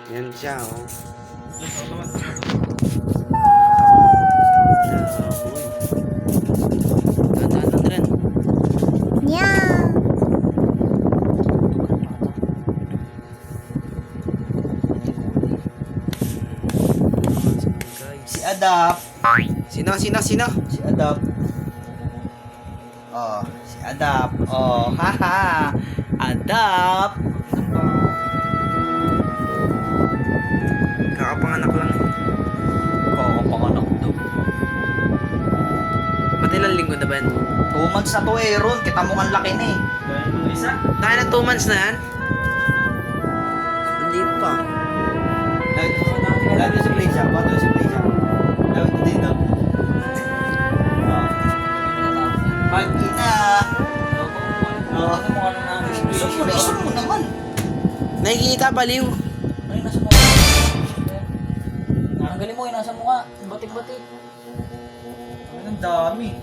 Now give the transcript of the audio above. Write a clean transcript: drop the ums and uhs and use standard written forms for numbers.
Yan siya, oh. Tatanan rin. Meow. Si Adap. Sino? Si Adap. Oh, si Adap. Oh, haha. Adap. Kakapanganak lang eh. Kakapanganak daw. Ba't ilang linggo na ba yan? 2 months na to eh, Ron. Kita mo ang laki na eh. Tayo na 2 months na yan? Hindi pa. Lagi sa play shop. Bato sa play shop. Lagi ko dito. Pag-ina. Iso mo naman. Nakikita, baliw. Ay, nasa mukha. Ang galing mo, nasa mukha. Batik-batik. Ang dami.